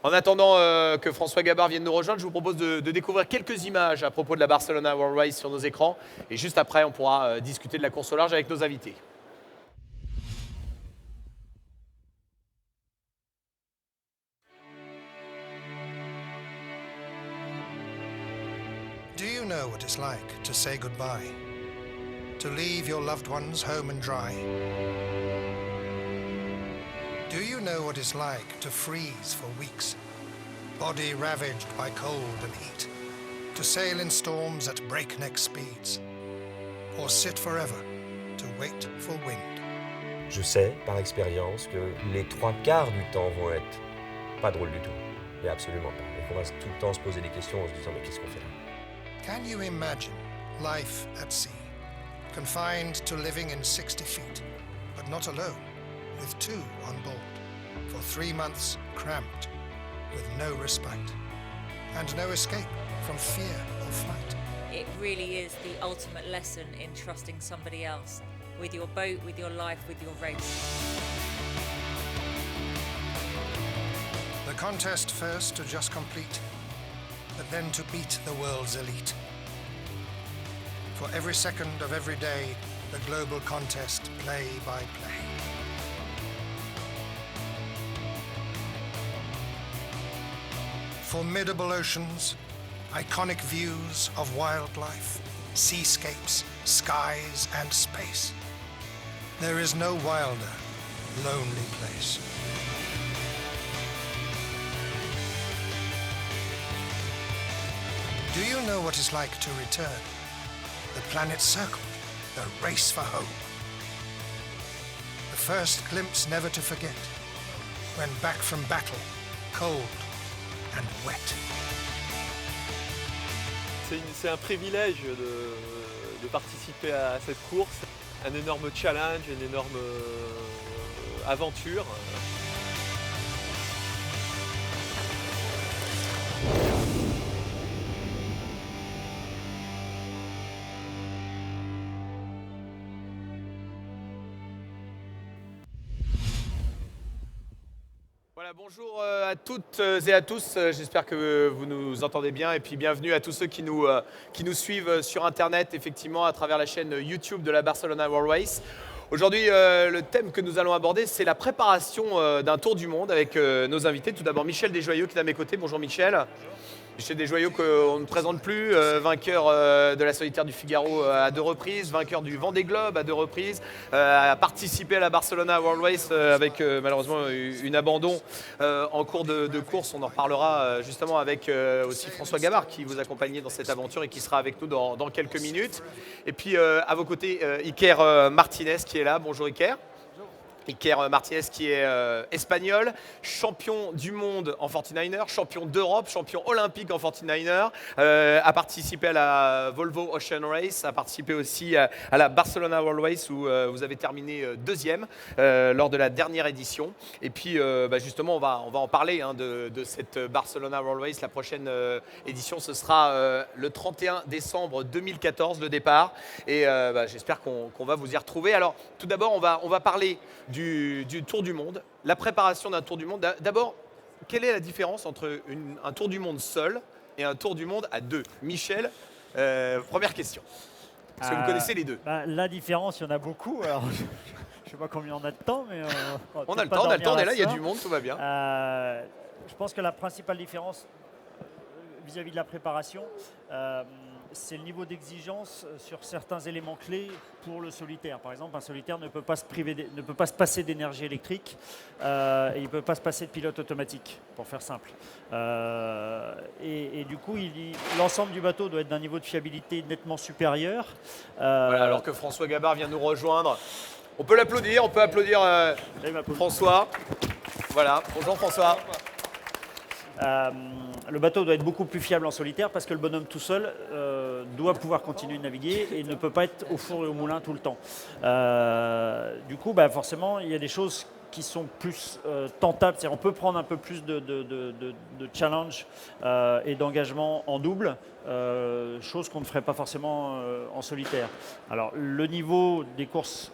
En attendant que François Gabard vienne nous rejoindre, je vous propose de découvrir quelques images à propos de la Barcelona World Race sur nos écrans. Et juste après, on pourra discuter de la course au large avec nos invités. Do you know what it's like to say goodbye? To leave your loved ones home and dry? Do you know what it's like to freeze for weeks? Body ravaged by cold and heat? To sail in storms at breakneck speeds? Or sit forever to wait for wind? Je sais, par expérience, que les 3/4 du temps vont être pas drôles du tout. Mais absolument pas. Et qu'on va tout le temps se poser des questions en se disant mais qu'est-ce qu'on fait là? Can you imagine life at sea, confined to living in 60 feet, but not alone, with two on board, for 3 months cramped, with no respite, and no escape from fear or flight? It really is the ultimate lesson in trusting somebody else, with your boat, with your life, with your race. The contest first to just complete, but then to beat the world's elite. For every second of every day, the global contest play by play. Formidable oceans, iconic views of wildlife, seascapes, skies and space. There is no wilder, lonely place. Do you know what it's like to return? The planet circle, the race for home. The first glimpse never to forget, when back from battle, cold and wet. C'est un privilège de participer à cette course, un énorme challenge, une énorme aventure. Voilà, bonjour à toutes et à tous, j'espère que vous nous entendez bien et puis bienvenue à tous ceux qui nous suivent sur Internet, effectivement, à travers la chaîne YouTube de la Barcelona World Race. Aujourd'hui, le thème que nous allons aborder, c'est la préparation d'un tour du monde avec nos invités. Tout d'abord, Michel Desjoyaux qui est à mes côtés. Bonjour Michel. Michel Desjoyaux qu'on ne présente plus, vainqueur de la solitaire du Figaro à 2 reprises, vainqueur du Vendée Globe à 2 reprises, a participé à la Barcelona World Race avec malheureusement une abandon en cours de course. On en reparlera justement avec aussi François Gabard qui vous accompagnait dans cette aventure et qui sera avec nous dans quelques minutes. Et puis à vos côtés, Iker Martinez qui est là. Bonjour Iker. Iker Martinez qui est espagnol, champion du monde en 49er, champion d'Europe, champion olympique en 49er, a participé à la Volvo Ocean Race, a participé aussi à la Barcelona World Race où vous avez terminé deuxième lors de la dernière édition. Et puis justement, on va en parler de cette Barcelona World Race. La prochaine édition, ce sera le 31 décembre 2014, le départ. Et j'espère qu'on va vous y retrouver. Alors, tout d'abord, on va parler du Tour du Monde, la préparation d'un Tour du Monde. D'abord, quelle est la différence entre un Tour du Monde seul et un Tour du Monde à 2? Michel, première question. Est-ce que vous connaissez les deux? La différence, il y en a beaucoup. Alors, je ne sais pas combien on a de temps, mais on a le temps, on est là, il y a du monde, tout va bien. Je pense que la principale différence vis-à-vis de la préparation, c'est le niveau d'exigence sur certains éléments clés pour le solitaire. Par exemple, un solitaire ne peut pas se passer d'énergie électrique et il ne peut pas se passer de pilote automatique, pour faire simple. Et du coup, l'ensemble du bateau doit être d'un niveau de fiabilité nettement supérieur. Voilà, alors que François Gabard vient nous rejoindre. On peut l'applaudir, François. Voilà, bonjour François. Le bateau doit être beaucoup plus fiable en solitaire parce que le bonhomme tout seul doit pouvoir continuer de naviguer et ne peut pas être au four et au moulin tout le temps. Du coup, forcément, il y a des choses qui sont plus tentables. C'est-à-dire, on peut prendre un peu plus de challenge et d'engagement en double, chose qu'on ne ferait pas forcément en solitaire. Alors, le niveau des courses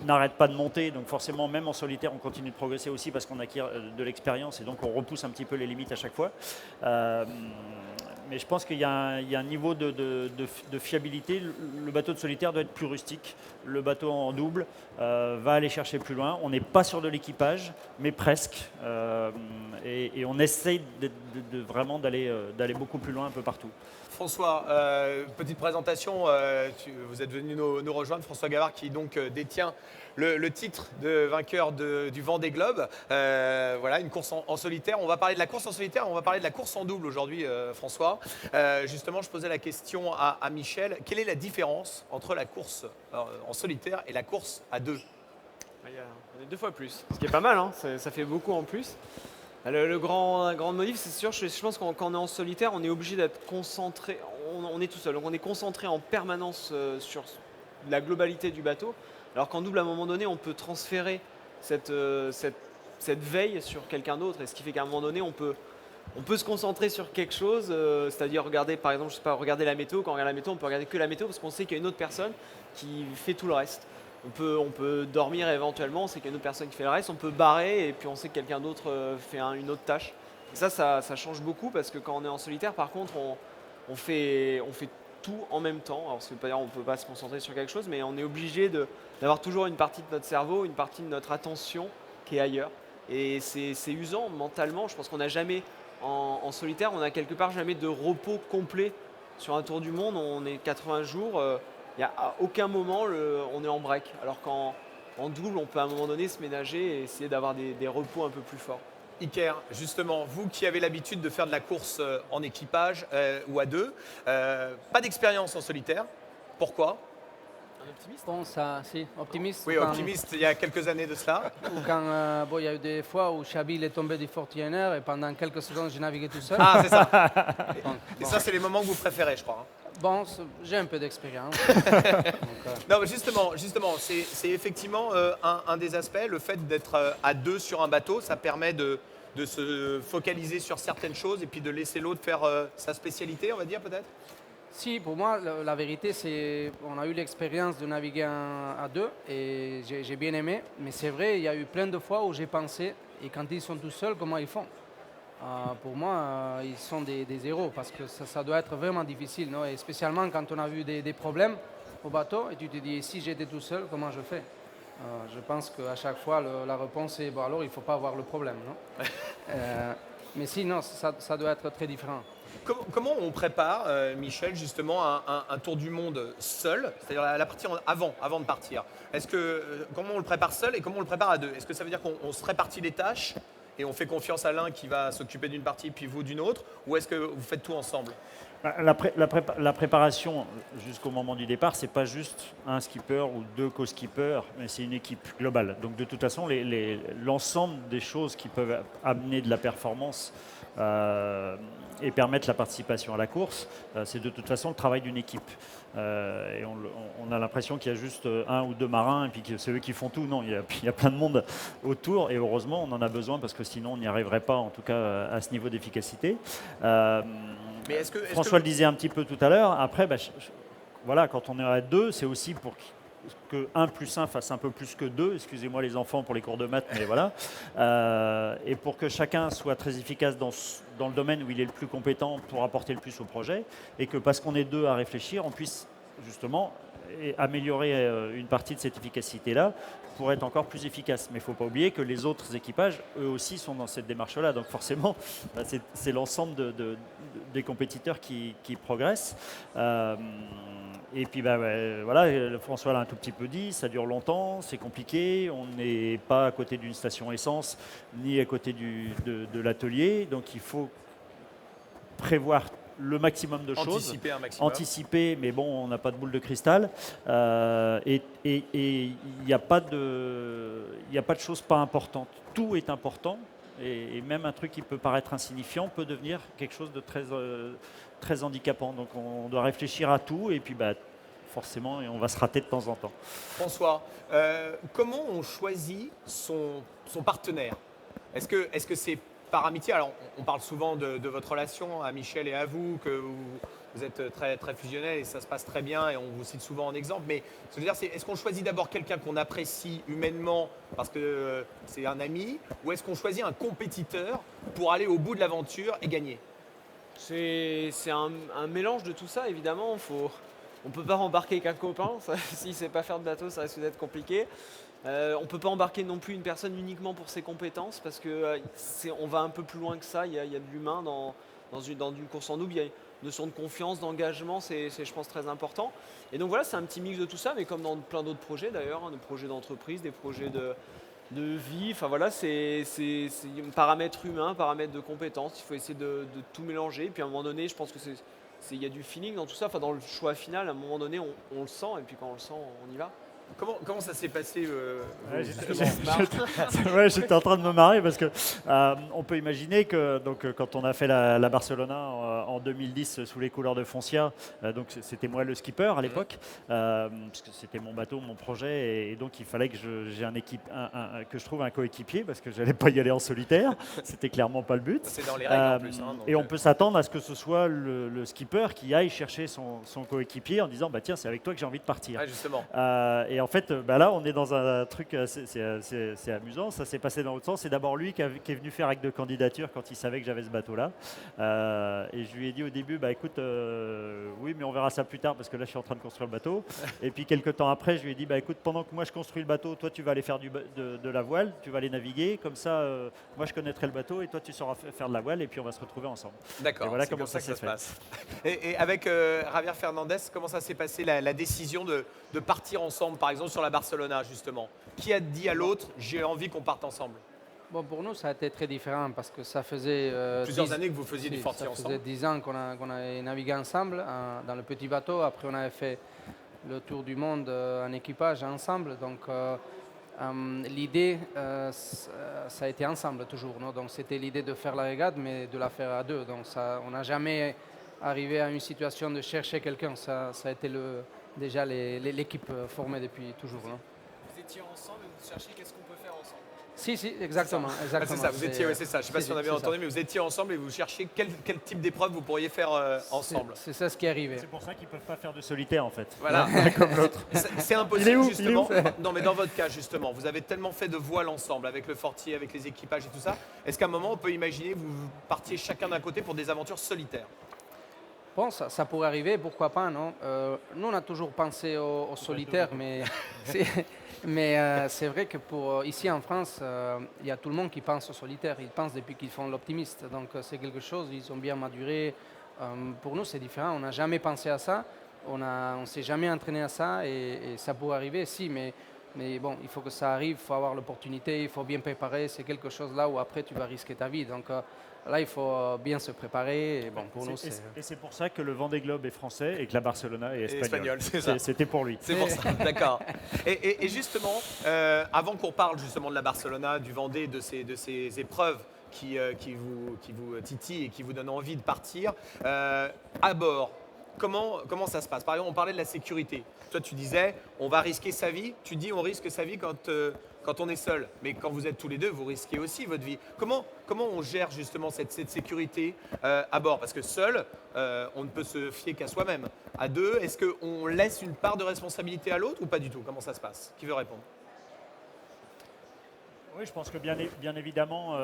n'arrête pas de monter, donc forcément, même en solitaire, on continue de progresser aussi parce qu'on acquiert de l'expérience et donc on repousse un petit peu les limites à chaque fois. Mais je pense qu'il y a un niveau de fiabilité. Le bateau de solitaire doit être plus rustique. Le bateau en double va aller chercher plus loin. On n'est pas sur de l'équipage, mais presque. Et on essaye vraiment d'aller beaucoup plus loin un peu partout. François, petite présentation, vous êtes venu nous rejoindre, François Gavard qui donc détient le titre de vainqueur du Vendée Globe. Voilà, une course en solitaire. On va parler de la course en solitaire, on va parler de la course en double aujourd'hui, François. Justement, je posais la question à Michel. Quelle est la différence entre la course en solitaire et la course à deux? On est 2 fois plus, ce qui est pas mal, hein, ça fait beaucoup en plus. Le grand motif, c'est sûr, je pense que quand on est en solitaire, on est obligé d'être concentré, on est tout seul, donc on est concentré en permanence sur la globalité du bateau, alors qu'en double, à un moment donné, on peut transférer cette veille sur quelqu'un d'autre, et ce qui fait qu'à un moment donné, on peut se concentrer sur quelque chose, c'est-à-dire regarder, par exemple, je sais pas, regarder la météo. Quand on regarde la météo, on peut regarder que la météo parce qu'on sait qu'il y a une autre personne qui fait tout le reste. On peut dormir éventuellement, on sait qu'il y a une autre personne qui fait le reste, on peut barrer et puis on sait que quelqu'un d'autre fait une autre tâche. Et ça change beaucoup parce que quand on est en solitaire, par contre, on fait tout en même temps. Alors, ça veut pas dire qu'on ne peut pas se concentrer sur quelque chose, mais on est obligé d'avoir toujours une partie de notre cerveau, une partie de notre attention qui est ailleurs. Et c'est usant mentalement. Je pense qu'on n'a jamais, en solitaire, on n'a quelque part jamais de repos complet sur un tour du monde. On est 80 jours. Il n'y a à aucun moment on est en break. Alors qu'en double, on peut à un moment donné se ménager et essayer d'avoir des repos un peu plus forts. Iker, justement, vous qui avez l'habitude de faire de la course en équipage ou à deux, pas d'expérience en solitaire. Pourquoi? Un optimiste? Bon, ça, si, optimiste. Oui, optimiste il y a quelques années de cela. Ou quand il y a eu des fois où Chabil est tombé du Fortiner et pendant quelques secondes, j'ai navigué tout seul. Ah, c'est ça. Donc, Et bon. ça, c'est les moments que vous préférez, je crois. Bon, j'ai un peu d'expérience. Non, mais justement, c'est effectivement un des aspects. Le fait d'être à deux sur un bateau, ça permet de se focaliser sur certaines choses et puis de laisser l'autre faire sa spécialité, on va dire peut-être. Si, pour moi, la vérité, c'est on a eu l'expérience de naviguer à deux et j'ai bien aimé. Mais c'est vrai, il y a eu plein de fois où j'ai pensé, et quand ils sont tout seuls, comment ils font? Pour moi, ils sont des héros parce que ça doit être vraiment difficile, non? Et spécialement quand on a vu des problèmes au bateau et tu te dis, si j'étais tout seul, comment je fais? Je pense qu'à chaque fois, la réponse est, bon alors il ne faut pas avoir le problème, non? Mais sinon, ça doit être très différent. Comment on prépare, Michel, justement, un tour du monde seul, c'est-à-dire la partie avant de partir? Comment on le prépare seul et comment on le prépare à deux? Est-ce que ça veut dire qu'on se répartit les tâches et on fait confiance à l'un qui va s'occuper d'une partie puis vous d'une autre? Ou est-ce que vous faites tout ensemble? La préparation jusqu'au moment du départ, c'est pas juste un skipper ou deux co-skippers, mais c'est une équipe globale. Donc de toute façon, l'ensemble des choses qui peuvent amener de la performance et permettre la participation à la course, c'est de toute façon le travail d'une équipe. Et on a l'impression qu'il y a juste un ou deux marins et puis que c'est eux qui font tout. Non, il y a plein de monde autour et heureusement on en a besoin parce que sinon on n'y arriverait pas, en tout cas à ce niveau d'efficacité. Mais François le disait un petit peu tout à l'heure. Après, voilà, quand on est à deux, c'est aussi pour que 1 plus 1 fasse un peu plus que 2. Excusez-moi les enfants pour les cours de maths, mais voilà. Et pour que chacun soit très efficace dans le domaine où il est le plus compétent pour apporter le plus au projet. Et que parce qu'on est deux à réfléchir, on puisse justement améliorer une partie de cette efficacité-là pour être encore plus efficace. Mais il ne faut pas oublier que les autres équipages, eux aussi, sont dans cette démarche-là. Donc forcément, c'est l'ensemble des compétiteurs qui progressent. Et puis voilà, François l'a un tout petit peu dit, ça dure longtemps, c'est compliqué, on n'est pas à côté d'une station essence, ni à côté de l'atelier. Donc il faut prévoir le maximum de choses. Anticiper, mais bon, on n'a pas de boule de cristal. Et il n'y a pas de choses pas importantes. Tout est important. Et même un truc qui peut paraître insignifiant peut devenir quelque chose de très handicapant. Donc on doit réfléchir à tout et puis forcément on va se rater de temps en temps. François, comment on choisit son partenaire? Est-ce que c'est par amitié? Alors on parle souvent de votre relation à Michel et à vous, que vous êtes très, très fusionnel et ça se passe très bien et on vous cite souvent en exemple. Mais ce que je veux dire, c'est est-ce qu'on choisit d'abord quelqu'un qu'on apprécie humainement parce que c'est un ami ou est-ce qu'on choisit un compétiteur pour aller au bout de l'aventure et gagner? C'est un mélange de tout ça, évidemment. On ne peut pas embarquer qu'un copain. S'il ne sait pas faire de bateau, ça risque d'être compliqué. On ne peut pas embarquer non plus une personne uniquement pour ses compétences parce qu'on va un peu plus loin que ça. Il y a de l'humain dans une course en double. Il y a une notion de confiance, d'engagement, c'est je pense très important. Et donc voilà, c'est un petit mix de tout ça, mais comme dans plein d'autres projets d'ailleurs, des projets d'entreprise, des projets de vie. Enfin voilà, c'est paramètres humains, paramètres de compétences. Il faut essayer de tout mélanger. Et puis à un moment donné, je pense que il y a du feeling dans tout ça. Enfin, dans le choix final, à un moment donné, on le sent. Et puis quand on le sent, on y va. Comment ça s'est passé Ouais, justement ouais, j'étais en train de me marrer parce que on peut imaginer que donc, quand on a fait la Barcelona en 2010 sous les couleurs de Foncia, donc c'était moi le skipper à l'époque, parce que c'était mon bateau, mon projet, et donc il fallait que que je trouve un coéquipier parce que j'allais pas y aller en solitaire. C'était clairement pas le but. C'est dans les règles en plus. Hein, donc, et on peut s'attendre à ce que ce soit le skipper qui aille chercher son coéquipier en disant bah tiens c'est avec toi que j'ai envie de partir. ouais, justement. Et en fait, là, on est dans un truc, c'est amusant. Ça s'est passé dans l'autre sens. C'est d'abord lui qui est venu faire acte de candidature quand il savait que j'avais ce bateau-là. Et je lui ai dit au début, bah écoute, oui, mais on verra ça plus tard parce que là, je suis en train de construire le bateau. Et puis quelques temps après, je lui ai dit, bah écoute, pendant que moi je construis le bateau, toi tu vas aller faire de la voile, tu vas aller naviguer. Comme ça, moi je connaîtrai le bateau et toi tu sauras faire de la voile et puis on va se retrouver ensemble. D'accord. Et voilà c'est comment comme ça que s'est se fait. passe. Et avec Javier Fernandez, comment ça s'est passé la décision de partir ensemble, par exemple sur la Barcelona justement? Qui a dit à l'autre, j'ai envie qu'on parte ensemble? Bon, pour nous, ça a été très différent parce que ça faisait Plusieurs années que vous faisiez du fortier ça ensemble. faisait 10 ans qu'on avait navigué ensemble dans le petit bateau. Après, on avait fait le tour du monde en équipage ensemble. Donc, l'idée, ça a été ensemble toujours. Non, donc, c'était l'idée de faire la régate, mais de la faire à deux. Donc, ça, on n'a jamais arrivé à une situation de chercher quelqu'un. Ça a été déjà l'équipe formée depuis toujours. Non. Vous étiez ensemble et vous cherchiez qu'est-ce qu'on peut faire ensemble. Si, exactement. Ah, exactement. c'est ça, vous étiez, ouais, c'est ça. Je ne sais pas si on avait entendu, ça. mais vous étiez ensemble et vous cherchiez quel type d'épreuve vous pourriez faire ensemble. C'est ça ce qui est arrivé. C'est pour ça qu'ils ne peuvent pas faire de solitaire en fait. Voilà. Comme l'autre. C'est impossible Il est où justement. Non, mais dans votre cas justement, vous avez tellement fait de voiles ensemble avec le fortier, avec les équipages et tout ça. Est-ce qu'à un moment on peut imaginer vous partiez chacun d'un côté pour des aventures solitaires? Bon, ça pourrait arriver, pourquoi pas, non. Nous, on a toujours pensé au solitaire, mais c'est vrai que ici en France, il y a tout le monde qui pense au solitaire. Ils pensent depuis qu'ils font l'optimiste. Donc, c'est quelque chose, ils ont bien maduré. Pour nous, c'est différent. On n'a jamais pensé à ça. On ne s'est jamais entraîné à ça. Et ça pourrait arriver, si, mais bon, il faut que ça arrive, il faut avoir l'opportunité, il faut bien préparer. C'est quelque chose là où après, tu vas risquer ta vie. Donc, là, il faut bien se préparer. Et bon, pour nous, et c'est pour ça que le Vendée Globe est français et que la Barcelona est espagnole. c'est ça. C'était pour lui. C'est pour ça, d'accord. Et justement, avant qu'on parle justement de la Barcelona, du Vendée, de ces épreuves qui vous titillent et qui vous donnent envie de partir, à bord, comment ça se passe? Par exemple, on parlait de la sécurité. Toi, tu disais, on va risquer sa vie. Tu dis, on risque sa vie quand on est seul. Mais quand vous êtes tous les deux, vous risquez aussi votre vie. Comment on gère justement cette sécurité à bord? Parce que seul, on ne peut se fier qu'à soi-même. À deux, est-ce qu'on laisse une part de responsabilité à l'autre ou pas du tout? Comment ça se passe? Qui veut répondre? Oui, je pense que bien évidemment,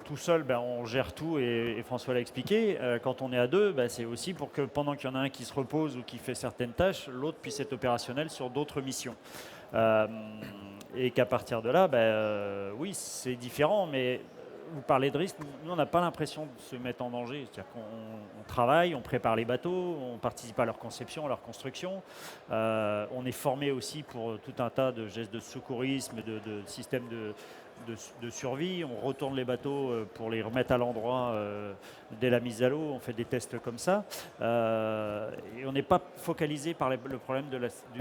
tout seul, on gère tout et François l'a expliqué. Quand on est à deux, c'est aussi pour que pendant qu'il y en a un qui se repose ou qui fait certaines tâches, l'autre puisse être opérationnel sur d'autres missions. Et qu'à partir de là, oui, c'est différent, mais vous parlez de risque, nous on n'a pas l'impression de se mettre en danger. C'est-à-dire qu'on travaille, on prépare les bateaux, on participe à leur conception, à leur construction. On est formé aussi pour tout un tas de gestes de secourisme, de systèmes de survie. On retourne les bateaux pour les remettre à l'endroit dès la mise à l'eau. On fait des tests comme ça. Et on n'est pas focalisé par le problème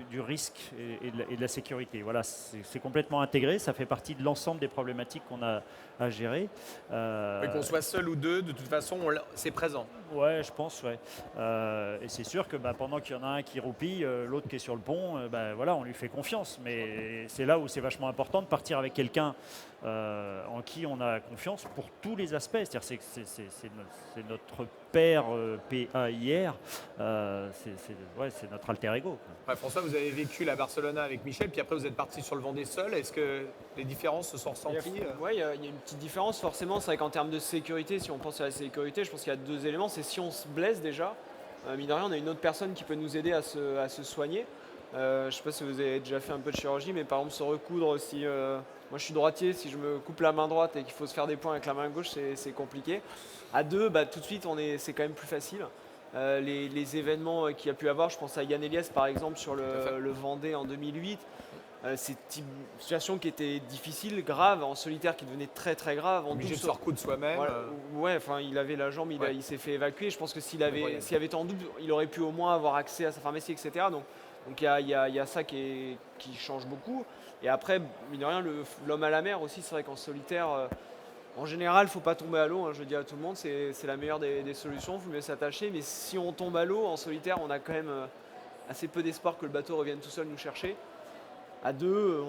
du risque et de la sécurité. Voilà, c'est complètement intégré. Ça fait partie de l'ensemble des problématiques qu'on a à gérer. Mais qu'on soit seul ou deux, de toute façon, c'est présent. Ouais, je pense, ouais. Et c'est sûr que pendant qu'il y en a un qui roupille, l'autre qui est sur le pont, voilà, on lui fait confiance. Mais c'est là où c'est vachement important de partir avec quelqu'un en qui on a confiance pour tous les aspects. C'est-à-dire c'est notre père PAIR, c'est notre alter ego. Ouais, François, vous avez vécu la Barcelona avec Michel, puis après vous êtes parti sur le Vendée seul. Est-ce que les différences se sont ressenties Oui, il y a une petite différence forcément. C'est vrai qu'en termes de sécurité, si on pense à la sécurité, je pense qu'il y a deux éléments. C'est si on se blesse déjà, mine de rien, on a une autre personne qui peut nous aider à se soigner. Je ne sais pas si vous avez déjà fait un peu de chirurgie, mais par exemple se recoudre, si moi je suis droitier, si je me coupe la main droite et qu'il faut se faire des points avec la main gauche, c'est compliqué. À deux, tout de suite, c'est quand même plus facile. Les événements qu'il y a pu avoir, je pense à Yann Eliès par exemple sur le Vendée en 2008, c'est une situation qui était difficile, grave, en solitaire qui devenait très très grave. Obligé de se recoudre soi-même. Voilà, ouais, enfin il avait la jambe, il s'est fait évacuer. Je pense que s'il avait été en double, il aurait pu au moins avoir accès à sa pharmacie, etc. Donc il y a ça qui change beaucoup. Et après, mine de rien, l'homme à la mer aussi, c'est vrai qu'en solitaire, en général, il ne faut pas tomber à l'eau. Hein, je dis à tout le monde, c'est la meilleure des solutions, il faut mieux s'attacher. Mais si on tombe à l'eau, en solitaire, on a quand même assez peu d'espoir que le bateau revienne tout seul nous chercher. À deux,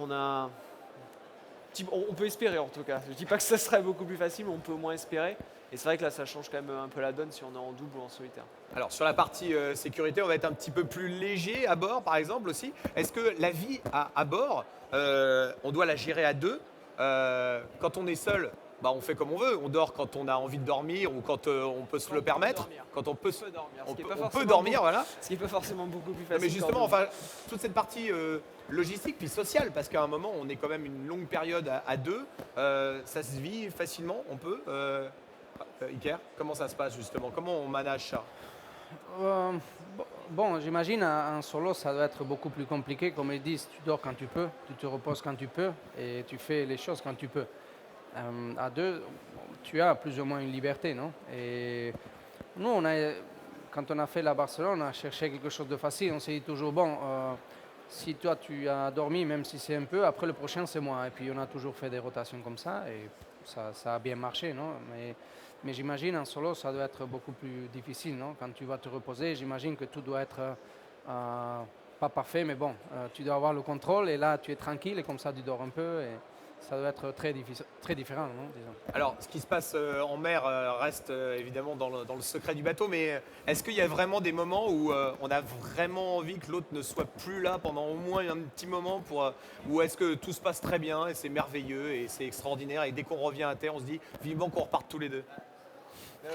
on peut espérer en tout cas. Je ne dis pas que ça serait beaucoup plus facile, mais on peut au moins espérer. Et c'est vrai que là, ça change quand même un peu la donne si on est en double ou en solitaire. Alors sur la partie sécurité, on va être un petit peu plus léger à bord, par exemple aussi. Est-ce que la vie à bord, on doit la gérer à deux quand on est seul, on fait comme on veut. On dort quand on a envie de dormir ou quand on peut se le permettre. Quand on peut dormir. On peut dormir, voilà. Ce qui n'est pas forcément beaucoup plus facile. Non, mais justement, enfin, toute cette partie logistique puis sociale, parce qu'à un moment, on est quand même une longue période à deux. Ça se vit facilement, on peut. Iker, comment ça se passe justement? Comment on manage ça? Bon, j'imagine en solo, ça doit être beaucoup plus compliqué. Comme ils disent, tu dors quand tu peux, tu te reposes quand tu peux et tu fais les choses quand tu peux. À deux, tu as plus ou moins une liberté, non? Et nous, quand on a fait la Barcelone, on a cherché quelque chose de facile. On s'est dit toujours, si toi tu as dormi, même si c'est un peu, après le prochain c'est moi. Et puis on a toujours fait des rotations comme ça et ça a bien marché, non? Mais j'imagine en solo, ça doit être beaucoup plus difficile, non? Quand tu vas te reposer, j'imagine que tout doit être pas parfait, mais bon, tu dois avoir le contrôle et là tu es tranquille et comme ça tu dors un peu et ça doit être très différent, non, disons. Alors, ce qui se passe en mer reste évidemment dans le secret du bateau, mais est-ce qu'il y a vraiment des moments où on a vraiment envie que l'autre ne soit plus là pendant au moins un petit moment ou est-ce que tout se passe très bien et c'est merveilleux et c'est extraordinaire et dès qu'on revient à terre, on se dit vivement qu'on reparte tous les deux?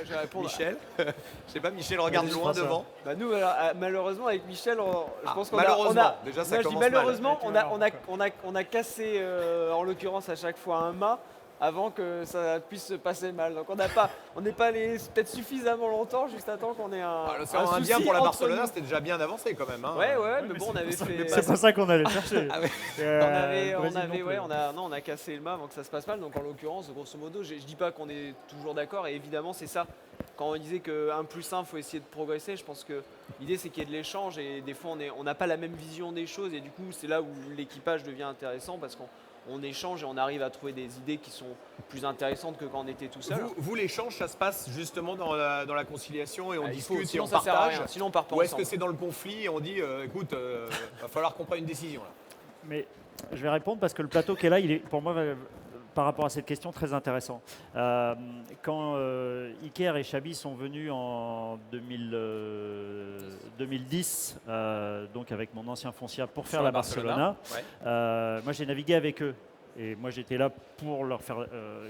Je vais répondre. Michel, je sais pas, Michel regarde loin devant. Nous, malheureusement, avec Michel, je pense qu'on malheureusement, déjà ça je dis commence malheureusement, mal. on a cassé, en l'occurrence, à chaque fois un mât avant que ça puisse se passer mal. Donc on n'est pas allé peut-être suffisamment longtemps, juste à temps qu'on ait L'océan Indien pour la Barcelona, c'était déjà bien avancé quand même. Hein. Ouais, mais bon, on avait fait. C'est pas ça qu'on allait chercher. On a cassé le mât avant que ça se passe mal. Donc en l'occurrence, grosso modo, je dis pas qu'on est toujours d'accord. Et évidemment, c'est ça. Quand on disait que 1 + 1, il faut essayer de progresser, je pense que l'idée c'est qu'il y ait de l'échange et des fois on n'a pas la même vision des choses et du coup c'est là où l'équipage devient intéressant parce qu'on échange et on arrive à trouver des idées qui sont plus intéressantes que quand on était tout seul. Vous l'échange, ça se passe justement dans la conciliation et on discute et on ça sert à partage. rien, sinon on part pas Ou est-ce ensemble. que c'est dans le conflit et on dit écoute, va falloir qu'on prenne une décision là. Mais je vais répondre parce que le plateau qui est là, il est pour moi par rapport à cette question très intéressant. Quand Iker et Chabi sont venus en 2010, donc avec mon ancien Foncia pour faire la Barcelona, moi j'ai navigué avec eux. Et moi j'étais là pour leur faire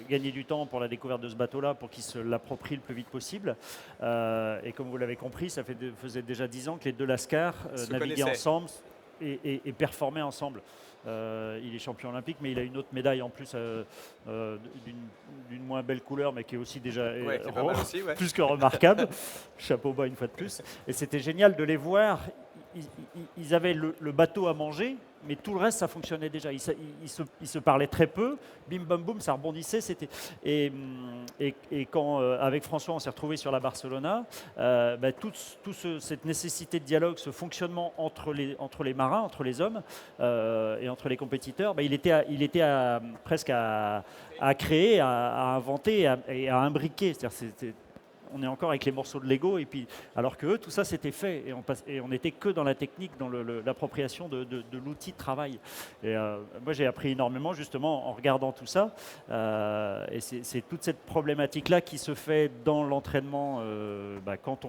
gagner du temps pour la découverte de ce bateau-là, pour qu'ils se l'approprient le plus vite possible. Et comme vous l'avez compris, ça faisait déjà 10 ans que les deux Lascar naviguaient ensemble et performaient ensemble. Il est champion olympique, mais il a une autre médaille en plus d'une moins belle couleur, mais qui est aussi déjà plus que remarquable. Chapeau bas une fois de plus. Et c'était génial de les voir. Ils avaient le bateau à manger, mais tout le reste, ça fonctionnait déjà. Ils se parlaient très peu. Bim, bam, boum, ça rebondissait. Et quand, avec François, on s'est retrouvés sur la Barcelona, toute cette nécessité de dialogue, ce fonctionnement entre les marins, entre les hommes et entre les compétiteurs, il était presque à créer, à inventer et à imbriquer. C'est-à-dire, on est encore avec les morceaux de Lego, et puis, alors que eux, tout ça c'était fait, et on n'était que dans la technique, dans l'appropriation de l'outil de travail. Et moi j'ai appris énormément justement en regardant tout ça, et c'est toute cette problématique-là qui se fait dans l'entraînement quand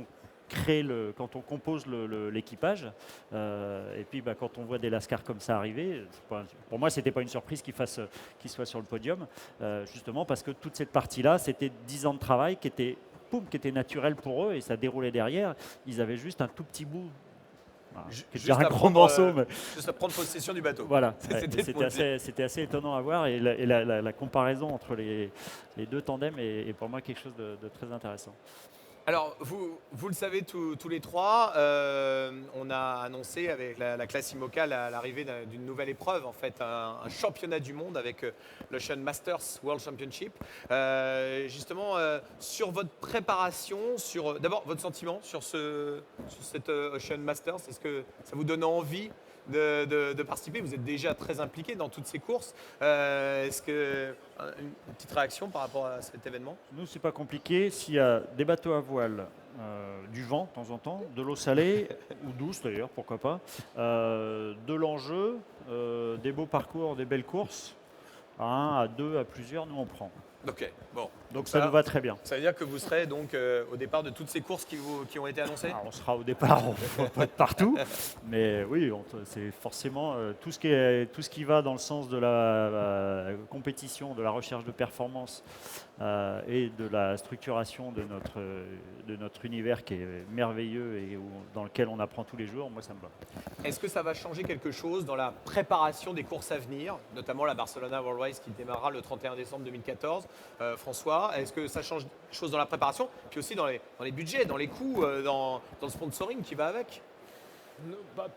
on compose l'équipage, et puis quand on voit des Lascars comme ça arriver, pour moi c'était pas une surprise qu'il soit sur le podium, justement parce que toute cette partie-là, c'était 10 ans de travail qui était naturel pour eux, et ça déroulait derrière. Ils avaient juste un tout petit bout, Juste un à gros prendre, morceau, mais juste à prendre possession du bateau. voilà, C'était c'était assez étonnant à voir, et la comparaison entre les deux tandems est pour moi quelque chose de très intéressant. Alors, vous le savez tous les trois, on a annoncé avec la classe IMOCA l'arrivée d'une nouvelle épreuve, en fait, un championnat du monde avec l'Ocean Masters World Championship. Justement, sur votre préparation, d'abord votre sentiment sur cette Ocean Masters, est-ce que ça vous donne envie de participer? Vous êtes déjà très impliqué dans toutes ces courses. Est-ce que une petite réaction par rapport à cet événement? Nous, c'est pas compliqué. S'il y a des bateaux à voile, du vent de temps en temps, de l'eau salée, ou douce d'ailleurs, pourquoi pas, de l'enjeu, des beaux parcours, des belles courses, à 1, à 2, à plusieurs, nous on prend. Ok, bon. Donc ça nous va très bien. Ça veut dire que vous serez donc au départ de toutes ces courses qui ont été annoncées? Alors, on sera au départ, on ne va pas être partout, mais oui, c'est forcément tout ce qui va dans le sens de la compétition, de la recherche de performance et de la structuration de notre univers qui est merveilleux et dans lequel on apprend tous les jours. Moi, ça me va. Est-ce que ça va changer quelque chose dans la préparation des courses à venir, notamment la Barcelona World Race qui démarrera le 31 décembre 2014? François, est-ce que ça change quelque chose dans la préparation, puis aussi dans les budgets, dans les coûts, dans le sponsoring qui va avec?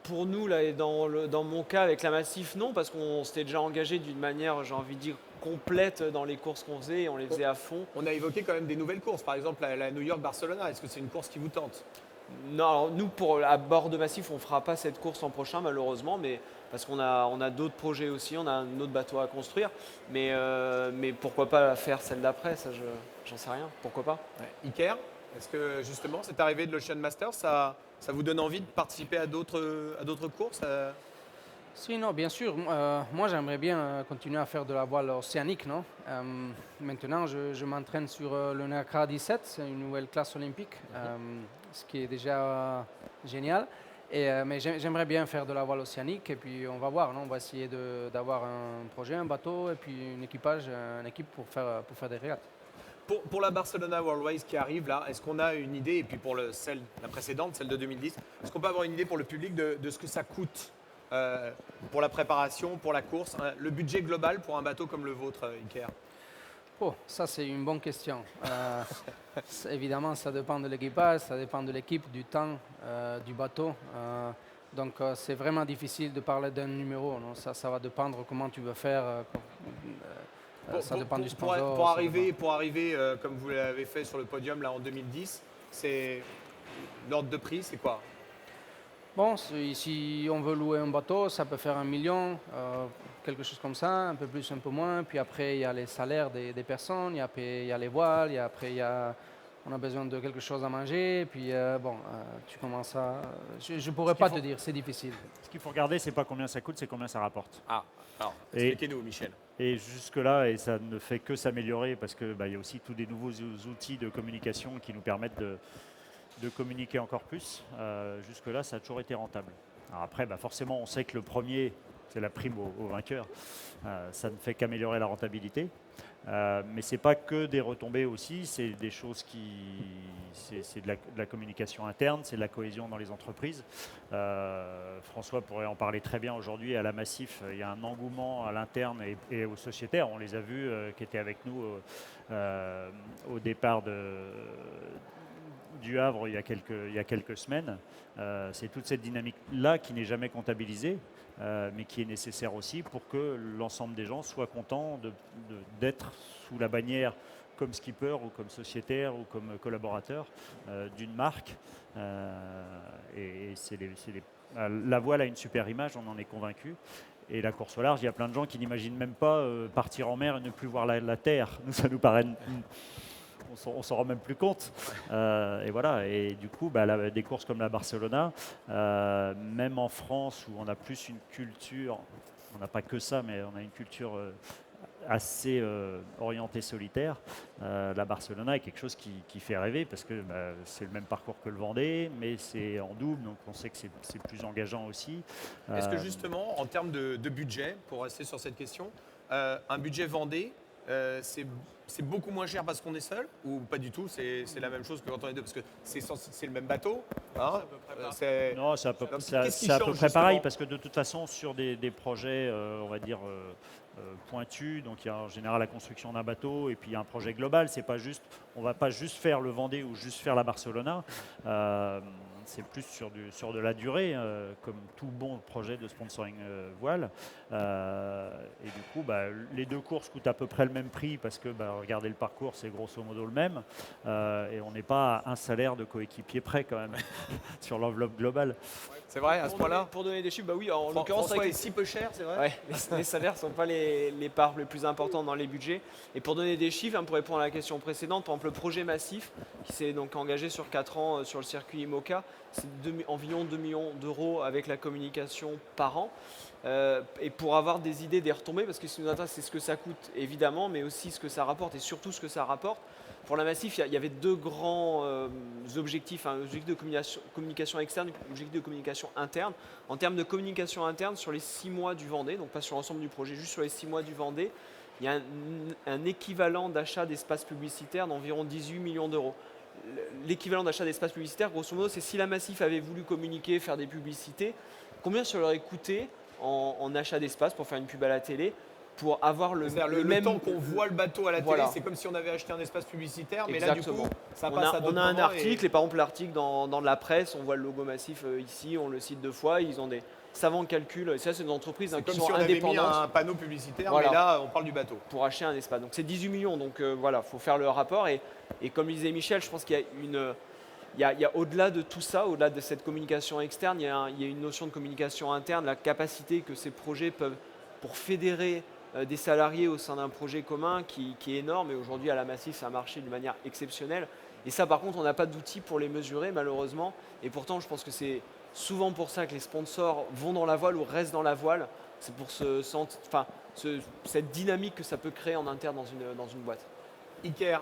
Pour nous, là, et dans mon cas avec la Massif, non, parce qu'on s'était déjà engagé d'une manière, j'ai envie de dire, complète dans les courses qu'on faisait, et on les faisait à fond. On a évoqué quand même des nouvelles courses, par exemple la New York-Barcelona. Est-ce que c'est une course qui vous tente? Non, alors nous, à bord de Massif, on ne fera pas cette course l'an prochain, malheureusement, mais parce qu'on a d'autres projets aussi, on a un autre bateau à construire, mais pourquoi pas faire celle d'après, ça, j'en sais rien, pourquoi pas. Iker, est-ce que justement cette arrivée de l'Ocean Masters, ça vous donne envie de participer à d'autres courses? Si, non, bien sûr. Moi, j'aimerais bien continuer à faire de la voile océanique. Non maintenant, je m'entraîne sur le NACRA 17, c'est une nouvelle classe olympique, ce qui est déjà génial. Mais j'aimerais bien faire de la voile océanique, et puis on va voir. Non, on va essayer d'avoir un projet, un bateau, et puis une équipe pour faire des régates. Pour la Barcelona World Race qui arrive là, est-ce qu'on a une idée, et puis pour la précédente, celle de 2010, est-ce qu'on peut avoir une idée pour le public de ce que ça coûte pour la préparation, pour la course, le budget global pour un bateau comme le vôtre, Iker? Oh, ça c'est une bonne question. Évidemment, ça dépend de l'équipage, ça dépend de l'équipe, du temps, du bateau. Donc c'est vraiment difficile de parler d'un numéro. Non, ça va dépendre comment tu veux faire. Ça dépend du sponsor. Pour arriver comme vous l'avez fait sur le podium là en 2010, c'est l'ordre de prix, c'est quoi? Bon, si on veut louer un bateau, ça peut faire 1 million, quelque chose comme ça, un peu plus, un peu moins. Puis après, il y a les salaires des personnes, il y a les voiles, on a besoin de quelque chose à manger. Puis tu commences à... Je ne pourrais pas te dire, c'est difficile. Ce qu'il faut regarder, c'est pas combien ça coûte, c'est combien ça rapporte. Ah, alors, expliquez-nous, Michel. Et jusque-là, et ça ne fait que s'améliorer parce qu'il y a aussi tous des nouveaux outils de communication qui nous permettent de communiquer encore plus. Jusque-là, ça a toujours été rentable. Alors après, forcément, on sait que le premier, c'est la prime au vainqueur. Ça ne fait qu'améliorer la rentabilité. Mais ce n'est pas que des retombées aussi, c'est des choses c'est de la communication interne, c'est de la cohésion dans les entreprises. François pourrait en parler très bien aujourd'hui. À la Massif, il y a un engouement à l'interne et aux sociétaires. On les a vus qui étaient avec nous au départ du Havre il y a quelques semaines. C'est toute cette dynamique-là qui n'est jamais comptabilisée, mais qui est nécessaire aussi pour que l'ensemble des gens soient contents d'être sous la bannière comme skipper ou comme sociétaire ou comme collaborateur d'une marque. La voile a une super image, on en est convaincu. Et la course au large, il y a plein de gens qui n'imaginent même pas partir en mer et ne plus voir la terre. Nous, ça nous paraît on s'en rend même plus compte. Et voilà. Et du coup, des courses comme la Barcelona, même en France où on a plus une culture, on n'a pas que ça, mais on a une culture assez orientée solitaire. La Barcelona est quelque chose qui fait rêver parce que c'est le même parcours que le Vendée, mais c'est en double, donc on sait que c'est plus engageant aussi. Est-ce que justement, en termes de budget, pour rester sur cette question, un budget Vendée, c'est beaucoup moins cher parce qu'on est seul ou pas du tout? C'est la même chose que quand on est deux parce que c'est le même bateau. Hein, Non, c'est à peu, Donc, c'est à- qu'est-ce qui c'est à peu change, près pareil justement parce que de toute façon, sur des projets, on va dire, pointus, donc il y a en général la construction d'un bateau et puis il y a un projet global. C'est pas juste, on va pas juste faire le Vendée ou juste faire la Barcelona. C'est plus sur de la durée, comme tout bon projet de sponsoring voile. Et du coup, les deux courses coûtent à peu près le même prix parce que, regardez le parcours, c'est grosso modo le même. Et on n'est pas à un salaire de coéquipier près quand même sur l'enveloppe globale. C'est vrai, à ce point-là? Pour donner des chiffres, oui, en l'occurrence, François avec est si peu cher, c'est vrai? ouais, les salaires ne sont pas les parts les plus importantes dans les budgets. Et pour donner des chiffres, pour répondre à la question précédente, par exemple, le projet Massif, qui s'est donc engagé sur 4 ans sur le circuit IMOCA, c'est environ 2 millions d'euros avec la communication par an. Et pour avoir des idées des retombées, parce que ce qui nous intéresse, c'est ce que ça coûte évidemment, mais aussi ce que ça rapporte et surtout ce que ça rapporte. Pour la Massif, il y avait deux grands objectifs, un objectif de communication externe et un objectif de communication interne. En termes de communication interne, sur les 6 mois du Vendée, donc pas sur l'ensemble du projet, juste sur les 6 mois du Vendée, il y a un équivalent d'achat d'espace publicitaire d'environ 18 millions d'euros. L'équivalent d'achat d'espace publicitaire, grosso modo, c'est si la Massif avait voulu communiquer, faire des publicités, combien ça leur aurait coûté en achat d'espace pour faire une pub à la télé pour avoir le même temps qu'on voit le bateau à la télé, Voilà. c'est comme si on avait acheté un espace publicitaire, mais Exactement. là du coup, ça on passe à a, d'autres on a un moments article, et par exemple l'article dans la presse, on voit le logo Massif ici, on le cite 2 fois, ils ont des savants calculs, et ça c'est une entreprise c'est qui comme sont si on avait mis indépendantes un panneau publicitaire, Voilà. mais là on parle du bateau. pour acheter un espace. Donc c'est 18 millions, donc voilà, il faut faire le rapport, et comme disait Michel, je pense qu'il y a il y a au-delà de tout ça, au-delà de cette communication externe, il y a une notion de communication interne, la capacité que ces projets peuvent, pour fédérer des salariés au sein d'un projet commun qui est énorme. Et aujourd'hui, à la Massif, ça a marché d'une manière exceptionnelle. Et ça, par contre, on n'a pas d'outils pour les mesurer, malheureusement. Et pourtant, je pense que c'est souvent pour ça que les sponsors vont dans la voile ou restent dans la voile. C'est pour cette dynamique que ça peut créer en interne dans une boîte. Iker,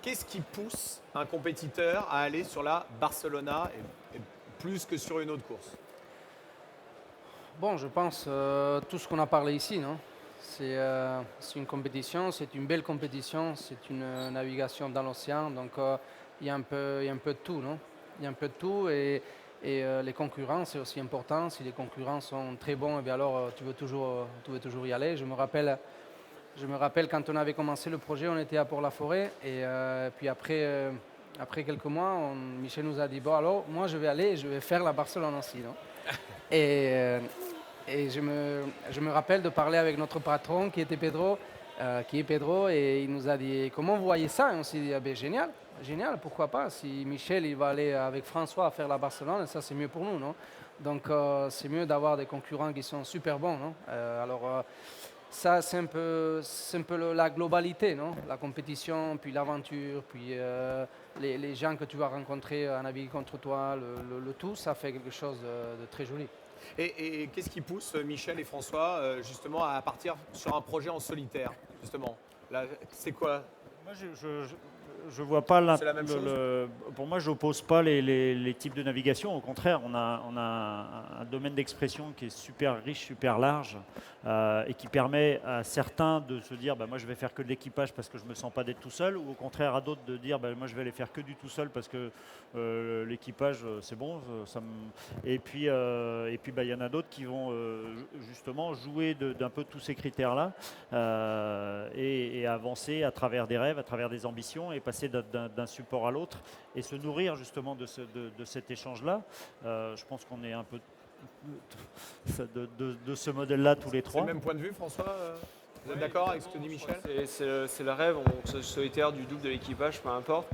qu'est-ce qui pousse un compétiteur à aller sur la Barcelona et plus que sur une autre course? Bon, je pense tout ce qu'on a parlé ici, non? C'est une compétition, c'est une belle compétition, c'est une navigation dans l'océan, donc il y a un peu de tout, non? Il y a un peu de tout et les concurrents, c'est aussi important. Si les concurrents sont très bons, eh bien alors tu veux toujours y aller. Je me rappelle quand on avait commencé le projet, on était à Port-la-Forêt et puis après quelques mois, Michel nous a dit bon alors moi je vais aller et je vais faire la Barcelone aussi, non? Et je me rappelle de parler avec notre patron qui est Pedro, et il nous a dit comment vous voyez ça? Et on s'est dit ah ben, génial, pourquoi pas? Si Michel il va aller avec François à faire la Barcelone, ça c'est mieux pour nous, non? Donc c'est mieux d'avoir des concurrents qui sont super bons, non? Ça c'est un peu la globalité, non? La compétition, puis l'aventure, puis les gens que tu vas rencontrer à naviguer contre toi, le tout, ça fait quelque chose de très joli. Et qu'est-ce qui pousse Michel et François justement à partir sur un projet en solitaire, justement? Là, c'est quoi? Moi, je vois pas C'est la même chose. pour moi, je n'oppose pas les types de navigation. Au contraire, on a un domaine d'expression qui est super riche, super large et qui permet à certains de se dire moi, je vais faire que de l'équipage parce que je ne me sens pas d'être tout seul, ou au contraire à d'autres de dire moi, je vais aller faire que du tout seul parce que l'équipage, c'est bon. Et puis, il y en a d'autres qui vont justement jouer d'un peu tous ces critères-là et avancer à travers des rêves, à travers des ambitions et passer d'un support à l'autre et se nourrir justement de cet échange-là. Je pense qu'on est un peu de ce modèle-là tous les C'est trois. le même point de vue, François? Vous êtes d'accord avec ce que dit Michel? C'est le rêve, on se solitaire du double de l'équipage, peu importe.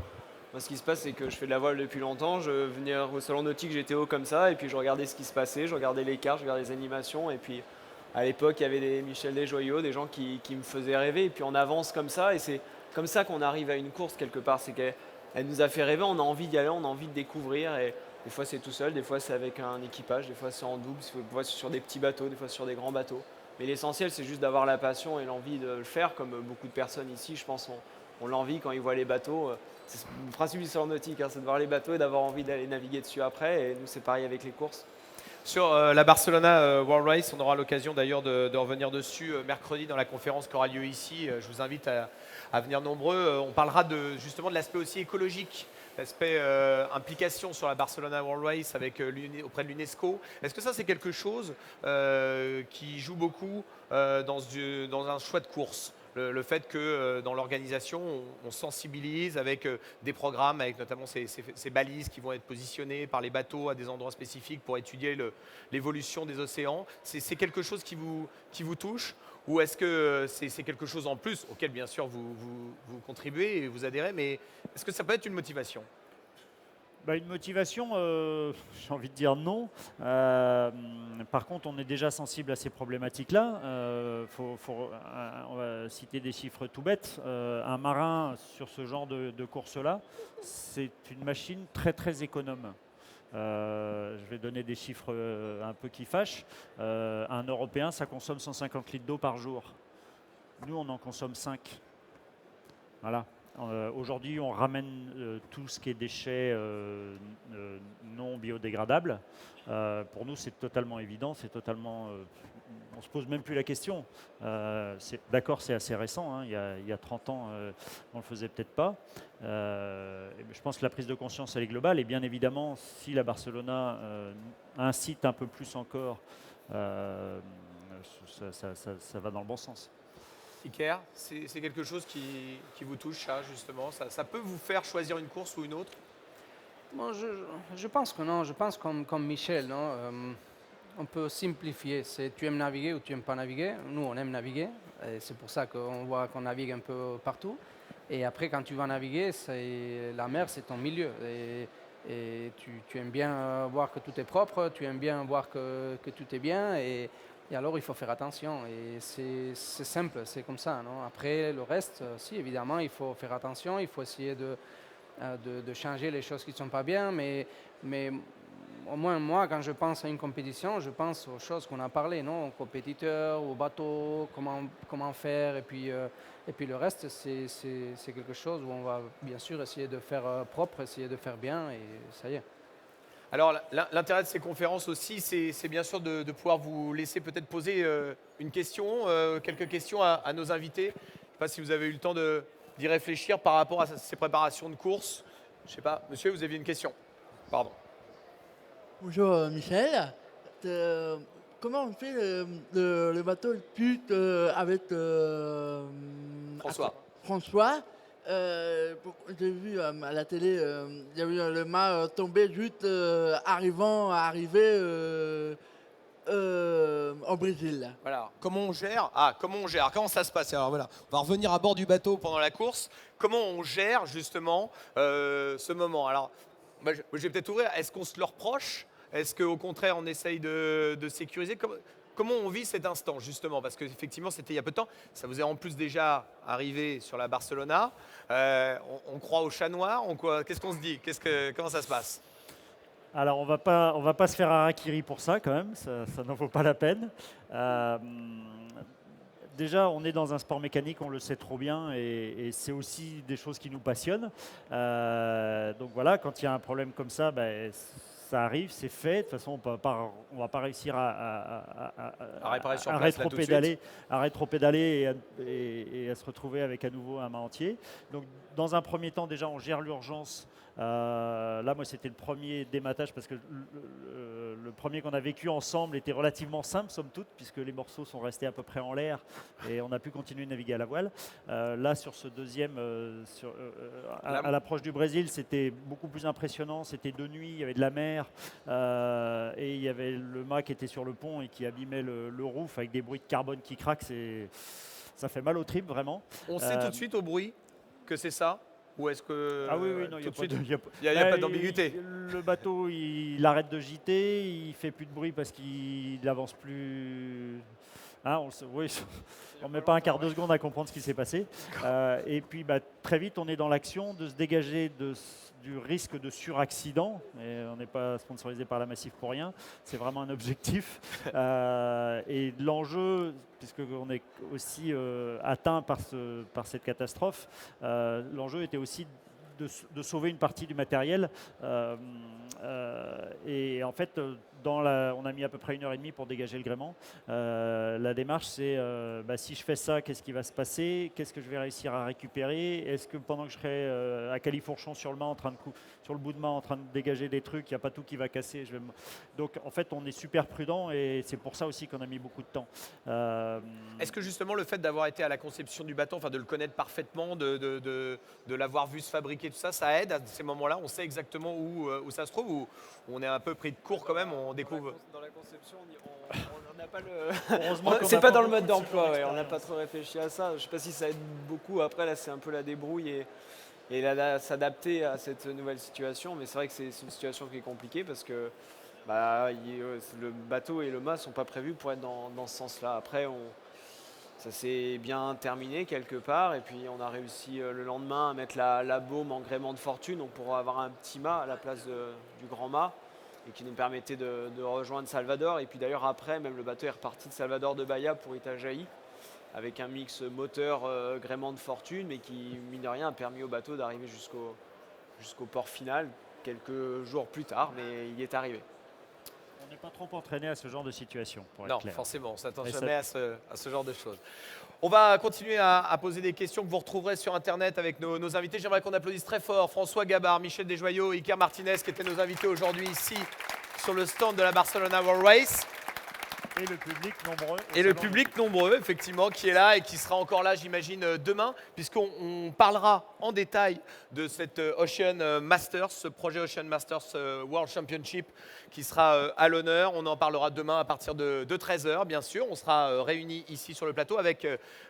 Moi, ce qui se passe, c'est que je fais de la voile depuis longtemps. Je venais au salon nautique GTO comme ça, et puis je regardais ce qui se passait, je regardais les cartes, je regardais les animations, et puis à l'époque, il y avait des Michel Desjoyaux, des gens qui me faisaient rêver, et puis on avance comme ça, et c'est comme ça qu'on arrive à une course quelque part. C'est qu'elle nous a fait rêver, on a envie d'y aller, on a envie de découvrir. Et des fois c'est tout seul, des fois c'est avec un équipage, des fois c'est en double, des fois c'est sur des petits bateaux, des fois sur des grands bateaux. Mais l'essentiel c'est juste d'avoir la passion et l'envie de le faire, comme beaucoup de personnes ici, je pense, ont l'envie quand ils voient les bateaux. C'est le principe du sport nautique, hein, c'est de voir les bateaux et d'avoir envie d'aller naviguer dessus après. Et nous c'est pareil avec les courses. Sur la Barcelona World Race, on aura l'occasion d'ailleurs de revenir dessus mercredi dans la conférence qui aura lieu ici. Je vous invite à venir nombreux. On parlera justement de l'aspect aussi écologique, l'aspect implication sur la Barcelona World Race auprès de l'UNESCO. Est-ce que ça c'est quelque chose qui joue beaucoup dans un choix de course ? Le fait que dans l'organisation, on sensibilise avec des programmes, avec notamment ces balises qui vont être positionnées par les bateaux à des endroits spécifiques pour étudier l'évolution des océans. C'est quelque chose qui vous touche, ou est-ce que c'est quelque chose en plus auquel bien sûr vous contribuez et vous adhérez, mais est-ce que ça peut être une motivation ? Une motivation, j'ai envie de dire non. Par contre, on est déjà sensible à ces problématiques-là. On va citer des chiffres tout bêtes. Un marin sur ce genre de course-là, c'est une machine très très économe. Je vais donner des chiffres un peu qui fâchent. Un Européen, ça consomme 150 litres d'eau par jour. Nous, on en consomme 5. Voilà. Aujourd'hui, on ramène tout ce qui est déchets non biodégradables. Pour nous, c'est totalement évident, on ne se pose même plus la question. D'accord, c'est assez récent, hein, il y a 30 ans, on ne le faisait peut-être pas. Je pense que la prise de conscience, elle est globale. Et bien évidemment, si la Barcelona incite un peu plus encore, ça va dans le bon sens. Iker, c'est quelque chose qui vous touche, ça, justement. Ça peut vous faire choisir une course ou une autre ? Bon, je pense que non, je pense comme Michel, non on peut simplifier. C'est tu aimes naviguer ou tu n'aimes pas naviguer. Nous, on aime naviguer. Et c'est pour ça qu'on voit qu'on navigue un peu partout. Et après, quand tu vas naviguer, la mer, c'est ton milieu. Et tu aimes bien voir que tout est propre, tu aimes bien voir que tout est bien. Et alors, il faut faire attention. Et c'est simple, c'est comme ça. Non après, le reste, si, évidemment, il faut faire attention. Il faut essayer de changer les choses qui ne sont pas bien. Mais au moins, moi, quand je pense à une compétition, je pense aux choses qu'on a parlé, non aux compétiteurs, aux bateaux, comment faire. Et puis le reste, c'est quelque chose où on va bien sûr essayer de faire propre, essayer de faire bien. Et ça y est. Alors, l'intérêt de ces conférences aussi, c'est bien sûr de pouvoir vous laisser peut-être poser une question, quelques questions à nos invités. Je ne sais pas si vous avez eu le temps d'y réfléchir par rapport à ces préparations de course. Je ne sais pas, monsieur, vous aviez une question. Pardon. Bonjour Michel. Comment on fait le bateau de pute avec François. J'ai vu à la télé, il y a eu le mât tombé juste arrivé au Brésil. Voilà. Comment on gère ? Comment ça se passe ? Alors voilà, on va revenir à bord du bateau pendant la course. Comment on gère justement ce moment ? Alors, je vais peut-être ouvrir. Est-ce qu'on se le reproche ? Est-ce qu'au contraire, on essaye de sécuriser ? Comment on vit cet instant, justement ? Parce qu'effectivement, c'était il y a peu de temps. Ça vous est en plus déjà arrivé sur la Barcelona. On croit au chat noir. Qu'est-ce qu'on se dit ? Comment ça se passe ? Alors, on va pas se faire harakiri pour ça, quand même. Ça n'en vaut pas la peine. Déjà, on est dans un sport mécanique, on le sait trop bien, et c'est aussi des choses qui nous passionnent. Donc voilà, quand il y a un problème comme ça, ça arrive, c'est fait. De toute façon, on ne va pas réussir à rétropédaler et à se retrouver avec à nouveau un mât entier. Donc, dans un premier temps, déjà, on gère l'urgence. Là, moi, c'était le premier dématage parce que le premier qu'on a vécu ensemble était relativement simple, somme toute, puisque les morceaux sont restés à peu près en l'air et on a pu continuer de naviguer à la voile. Là, sur ce deuxième, à l'approche du Brésil, c'était beaucoup plus impressionnant. C'était de nuit, il y avait de la mer et il y avait le mât qui était sur le pont et qui abîmait le roof avec des bruits de carbone qui craquent. Ça fait mal au trip, vraiment. On sait tout de suite au bruit que c'est ça ? Ou est-ce que non, il n'y a pas d'ambiguïté. Le bateau, il arrête de gîter, il fait plus de bruit parce qu'il n'avance plus Hein, oui, on ne met pas un quart de seconde à comprendre ce qui s'est passé. Et puis très vite, on est dans l'action de se dégager du risque de suraccident. Et on n'est pas sponsorisé par la Massif pour rien. C'est vraiment un objectif. Et l'enjeu, puisqu'on est aussi atteint par cette catastrophe, l'enjeu était aussi de sauver une partie du matériel. Et en fait, on a mis à peu près 1h30 pour dégager le gréement. La démarche, c'est si je fais ça, qu'est-ce qui va se passer? Qu'est-ce que je vais réussir à récupérer? Est-ce que pendant que je serai à Califourchon sur le bout de main en train de dégager des trucs, il n'y a pas tout qui va casser? Donc en fait, on est super prudent et c'est pour ça aussi qu'on a mis beaucoup de temps. Est-ce que justement le fait d'avoir été à la conception du bateau, enfin de le connaître parfaitement, de l'avoir vu se fabriquer, tout ça, ça aide à ces moments-là? On sait exactement où ça se trouve, ou on est un peu pris de court quand même, on découvre. Dans la conception, on n'a pas Heureusement qu'on c'est a pas pas dans le beaucoup mode de d'emploi, sujets ouais, on n'a d'expérience. pas trop réfléchi à ça. Je sais pas si ça aide beaucoup. Après, là, c'est un peu la débrouille et là, s'adapter à cette nouvelle situation. Mais c'est vrai que c'est une situation qui est compliquée parce que le bateau et le mât ne sont pas prévus pour être dans ce sens-là. Après, ça s'est bien terminé quelque part et puis on a réussi le lendemain à mettre la baume en gréement de fortune, donc pour avoir un petit mât à la place du grand mât et qui nous permettait de rejoindre Salvador. Et puis d'ailleurs après, même le bateau est reparti de Salvador de Bahia pour Itajaí avec un mix moteur gréement de fortune, mais qui, mine de rien, a permis au bateau d'arriver jusqu'au port final quelques jours plus tard, mais il est arrivé. On n'est pas trop entraîné à ce genre de situation, pour être Non, clair. forcément, on ne s'attend Et jamais à ce genre de choses. On va continuer à poser des questions que vous retrouverez sur Internet avec nos invités. J'aimerais qu'on applaudisse très fort François Gabard, Michel Desjoyaux, Iker Martinez, qui étaient nos invités aujourd'hui ici sur le stand de la Barcelona World Race. Et le public nombreux. Et le public nombreux, effectivement, qui est là et qui sera encore là, j'imagine, demain, puisqu'on parlera en détail de cette Ocean Masters, ce projet Ocean Masters World Championship qui sera à l'honneur. On en parlera demain à partir de 13h, bien sûr. On sera réunis ici sur le plateau avec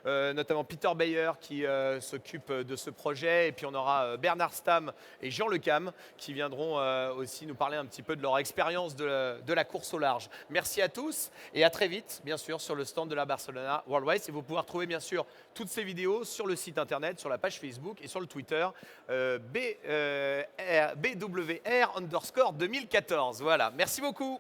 notamment Peter Bayer qui s'occupe de ce projet. Et puis on aura Bernard Stam et Jean Lecam qui viendront aussi nous parler un petit peu de leur expérience de la course au large. Merci à tous. Et à très vite, bien sûr, sur le stand de la Barcelona World Race. Et vous pouvez retrouver, bien sûr, toutes ces vidéos sur le site internet, sur la page Facebook et sur le Twitter BWR_2014. Voilà, merci beaucoup.